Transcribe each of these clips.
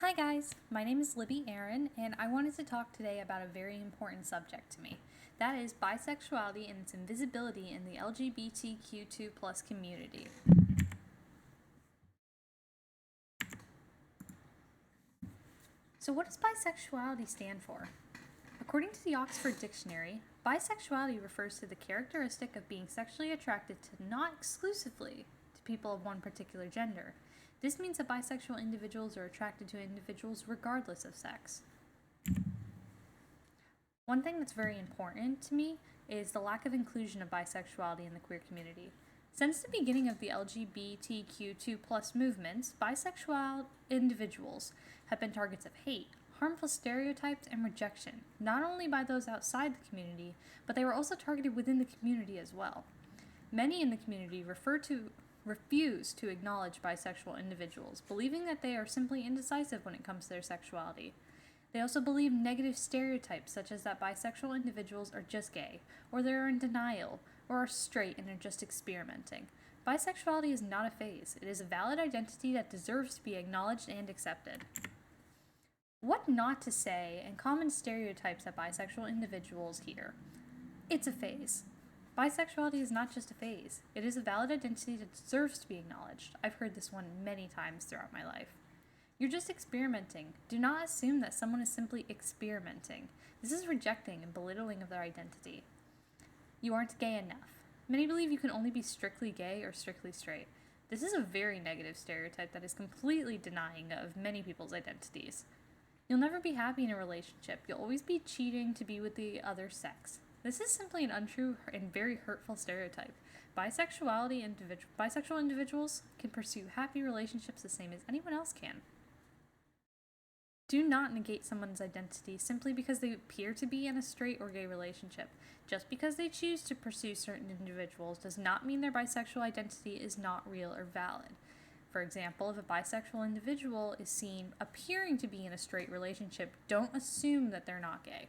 Hi guys, my name is Libby Aaron, and I wanted to talk today about a very important subject to me. That is bisexuality and its invisibility in the LGBTQ2 plus community. So what does bisexuality stand for? According to the Oxford Dictionary, bisexuality refers to the characteristic of being sexually attracted to not exclusively to people of one particular gender. This means that bisexual individuals are attracted to individuals regardless of sex. One thing that's very important to me is the lack of inclusion of bisexuality in the queer community. Since the beginning of the LGBTQ2 plus movements, bisexual individuals have been targets of hate, harmful stereotypes, and rejection, not only by those outside the community, but they were also targeted within the community as well. Many in the community refuse to acknowledge bisexual individuals, believing that they are simply indecisive when it comes to their sexuality. They also believe negative stereotypes such as that bisexual individuals are just gay, or they are in denial, or are straight and are just experimenting. Bisexuality is not a phase. It is a valid identity that deserves to be acknowledged and accepted. What not to say and common stereotypes that bisexual individuals hear. It's a phase. Bisexuality is not just a phase. It is a valid identity that deserves to be acknowledged. I've heard this one many times throughout my life. You're just experimenting. Do not assume that someone is simply experimenting. This is rejecting and belittling of their identity. You aren't gay enough. Many believe you can only be strictly gay or strictly straight. This is a very negative stereotype that is completely denying of many people's identities. You'll never be happy in a relationship. You'll always be cheating to be with the other sex. This is simply an untrue and very hurtful stereotype. Bisexual individuals can pursue happy relationships the same as anyone else can. Do not negate someone's identity simply because they appear to be in a straight or gay relationship. Just because they choose to pursue certain individuals does not mean their bisexual identity is not real or valid. For example, if a bisexual individual is seen appearing to be in a straight relationship, don't assume that they're not gay.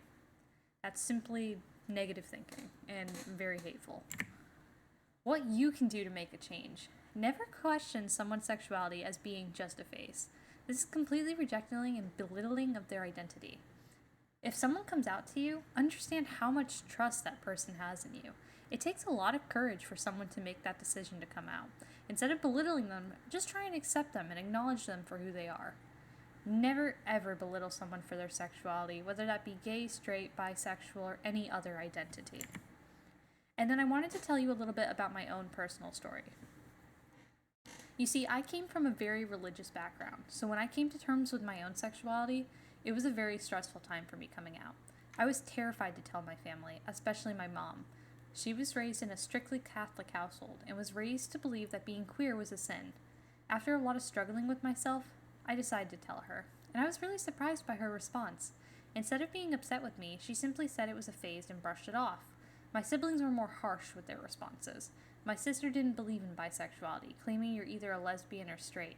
That's simply negative thinking and very hateful. What you can do to make a change. Never question someone's sexuality as being just a phase. This is completely rejecting and belittling of their identity. If someone comes out to you, understand how much trust that person has in you. It takes a lot of courage for someone to make that decision to come out. Instead of belittling them, just try and accept them and acknowledge them for who they are. Never ever belittle someone for their sexuality, whether that be gay, straight, bisexual, or any other identity. And then I wanted to tell you a little bit about my own personal story. You see, I came from a very religious background, so when I came to terms with my own sexuality, it was a very stressful time for me coming out. I was terrified to tell my family, especially my mom. She was raised in a strictly Catholic household and was raised to believe that being queer was a sin. After a lot of struggling with myself, I decided to tell her, and I was really surprised by her response. Instead of being upset with me, she simply said it was a phase and brushed it off. My siblings were more harsh with their responses. My sister didn't believe in bisexuality, claiming you're either a lesbian or straight.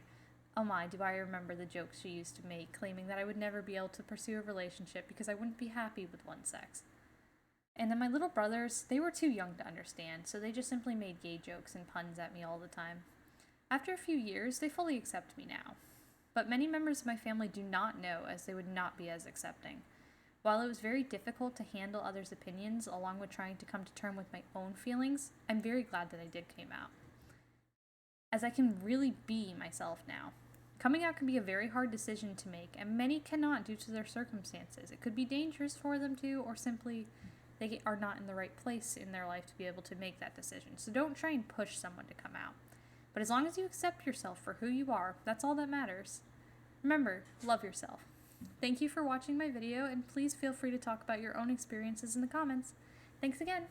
Oh my, do I remember the jokes she used to make, claiming that I would never be able to pursue a relationship because I wouldn't be happy with one sex. And then my little brothers, they were too young to understand, so they just simply made gay jokes and puns at me all the time. After a few years, they fully accept me now. But many members of my family do not know, as they would not be as accepting. While it was very difficult to handle others' opinions, along with trying to come to terms with my own feelings, I'm very glad that I did come out, as I can really be myself now. Coming out can be a very hard decision to make, and many cannot due to their circumstances. It could be dangerous for them to, or simply they are not in the right place in their life to be able to make that decision. So don't try and push someone to come out. But as long as you accept yourself for who you are, that's all that matters. Remember, love yourself. Thank you for watching my video, and please feel free to talk about your own experiences in the comments. Thanks again!